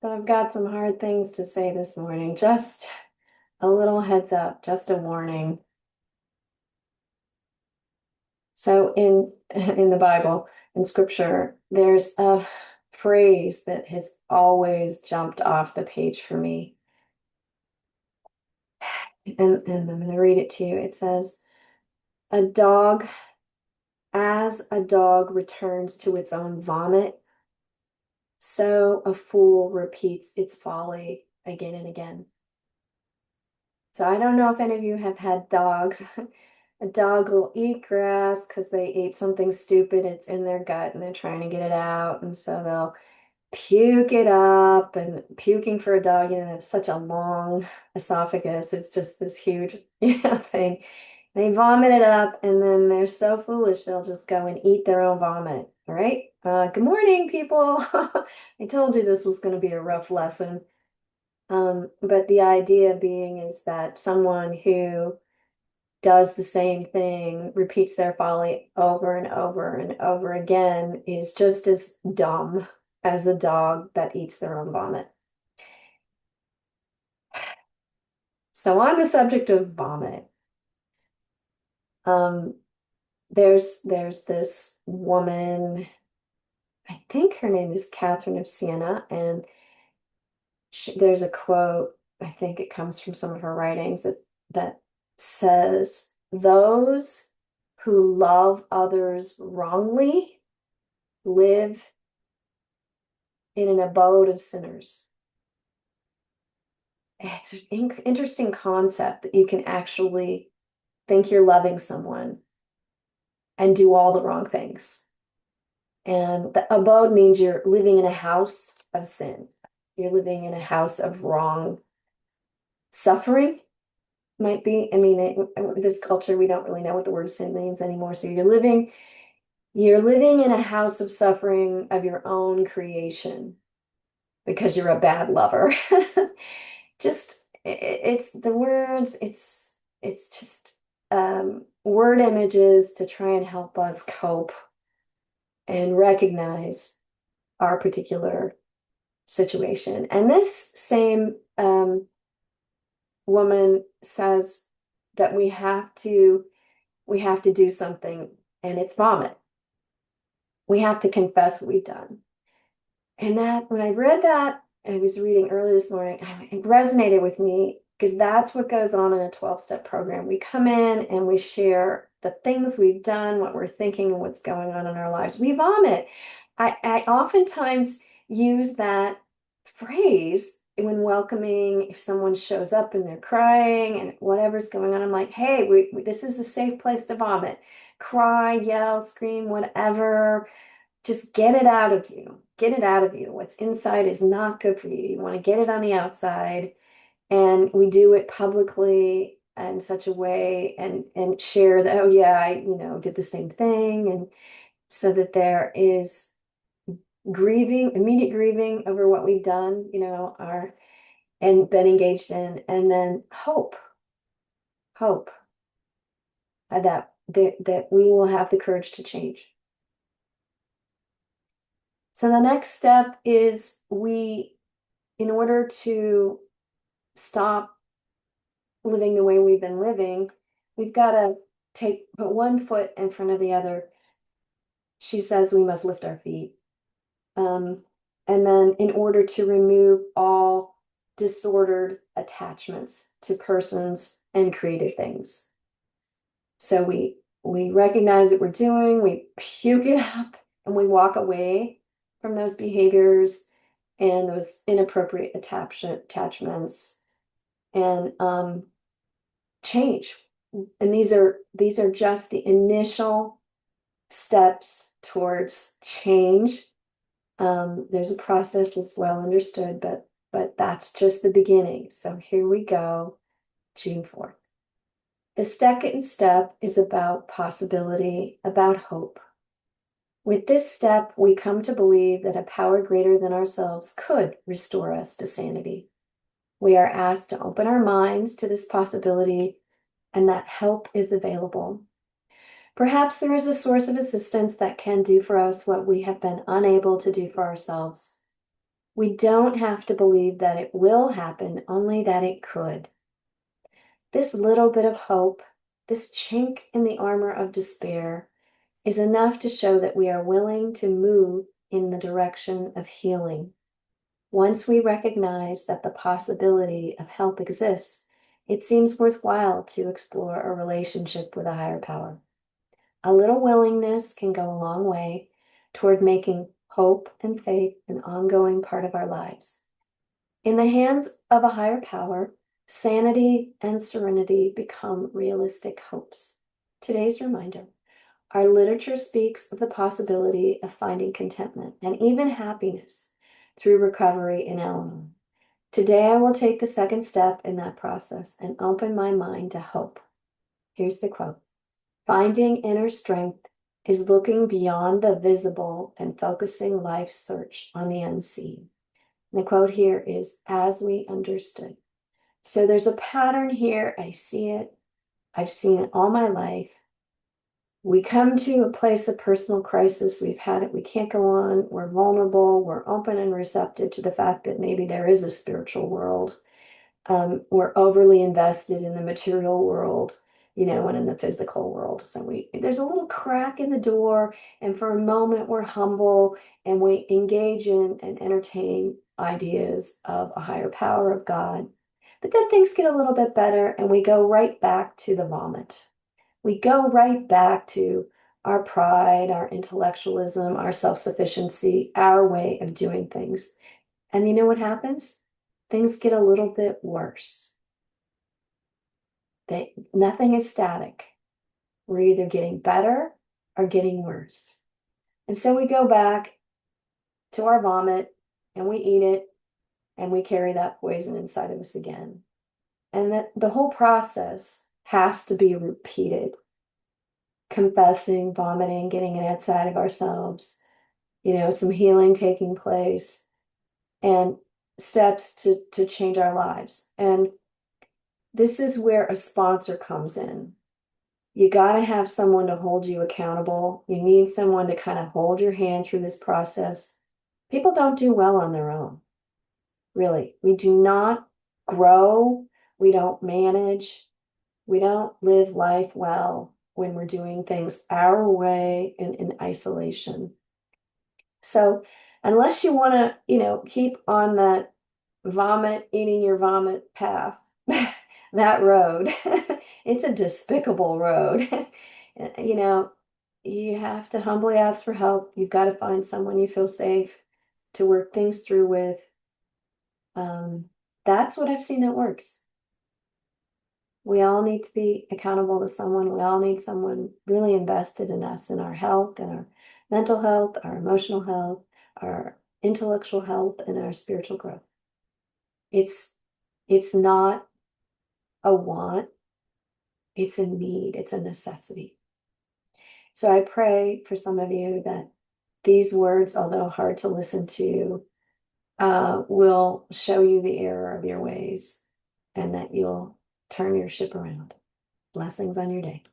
So I've got some hard things to say this morning. Just a little heads up, just a warning. So in in the Bible, in scripture, there's a phrase that has always jumped off the page for me. And I'm going to read it to you. It says, a dog, as a dog returns to its own vomit, so a fool repeats its folly again and again. So I don't know if any of you have had dogs. A dog will eat grass because they ate something stupid. It's in their gut and they're trying to get it out. And so they'll puke it up. And puking for a dog, they have such a long esophagus. It's just this huge, thing. They vomit it up and then they're so foolish they'll just go and eat their own vomit. All right. Good morning, people. I told you this was going to be a rough lesson. But the idea being is that someone who does the same thing, repeats their folly over and over and over again, is just as dumb as the dog that eats their own vomit. So on the subject of vomit, um, there's this woman, I think her name is Catherine of Siena, and there's a quote, I think it comes from some of her writings that says, "Those who love others wrongly live in an abode of sinners." It's an interesting concept that you can actually think you're loving someone and do all the wrong things. And the abode means you're living in a house of sin. You're living in a house of wrong suffering, might be. I mean, this culture, we don't really know what the word sin means anymore. So you're living in a house of suffering of your own creation because you're a bad lover. Just it's the words, it's just word images to try and help us cope and recognize our particular situation. And this same woman says that we have to do something, and it's vomit. We have to confess what we've done. And that, when I read that, I was reading early this morning, it resonated with me because that's what goes on in a 12-step program. We come in and we share the things we've done, what we're thinking, and what's going on in our lives. We vomit. I oftentimes use that phrase when welcoming, if someone shows up and they're crying and whatever's going on. I'm like, hey, this is a safe place to vomit. Cry, yell, scream, whatever, just get it out of you. Get it out of you. What's inside is not good for you. You want to get it on the outside. And we do it publicly in such a way and share that, oh yeah, I, did the same thing. And so that there is grieving, immediate grieving over what we've done, and been engaged in, and then hope that we will have the courage to change. So the next step is in order to stop living the way we've been living, we've got to put one foot in front of the other. She says we must lift our feet. And then in order to remove all disordered attachments to persons and created things. So we recognize what we're doing, we puke it up, and we walk away from those behaviors and those inappropriate attachments and change. And these are just the initial steps towards change. There's a process that's well understood, but that's just the beginning. So here we go, June 4th. The second step is about possibility, about hope. With this step, we come to believe that a power greater than ourselves could restore us to sanity. We are asked to open our minds to this possibility and that help is available. Perhaps there is a source of assistance that can do for us what we have been unable to do for ourselves. We don't have to believe that it will happen, only that it could. This little bit of hope, this chink in the armor of despair, is enough to show that we are willing to move in the direction of healing. Once we recognize that the possibility of help exists, it seems worthwhile to explore a relationship with a higher power. A little willingness can go a long way toward making hope and faith an ongoing part of our lives. In the hands of a higher power, sanity and serenity become realistic hopes. Today's reminder: our literature speaks of the possibility of finding contentment and even happiness through recovery in Anon. Today, I will take the second step in that process and open my mind to hope. Here's the quote: finding inner strength is looking beyond the visible and focusing life's search on the unseen. And the quote here is, as we understood. So there's a pattern here. I see it. I've seen it all my life. We come to a place of personal crisis. We've had it. We can't go on. We're vulnerable. We're open and receptive to the fact that maybe there is a spiritual world. We're overly invested in the material world, and in the physical world. So there's a little crack in the door, and for a moment we're humble and we engage in and entertain ideas of a higher power of God. But then things get a little bit better, and we go right back to the vomit. We go right back to our pride, our intellectualism, our self-sufficiency, our way of doing things. And you know what happens? Things get a little bit worse. Nothing is static. We're either getting better or getting worse. And so we go back to our vomit and we eat it and we carry that poison inside of us again. And that the whole process has to be repeated. Confessing, vomiting, getting it outside of ourselves, some healing taking place, and steps to change our lives. And this is where a sponsor comes in. You got to have someone to hold you accountable. You need someone to kind of hold your hand through this process. People don't do well on their own. Really, we do not grow. We don't manage. We don't live life well when we're doing things our way and in isolation. So unless you want to, keep on that vomit, eating your vomit path, that road, it's a despicable road. You have to humbly ask for help. You've got to find someone you feel safe to work things through with. That's what I've seen that works. We all need to be accountable to someone. We all need someone really invested in us, in our health, and our mental health, our emotional health, our intellectual health, and our spiritual growth. It's not a want, it's a need, it's a necessity. So I pray for some of you that these words, although hard to listen to, will show you the error of your ways and that you'll turn your ship around. Blessings on your day.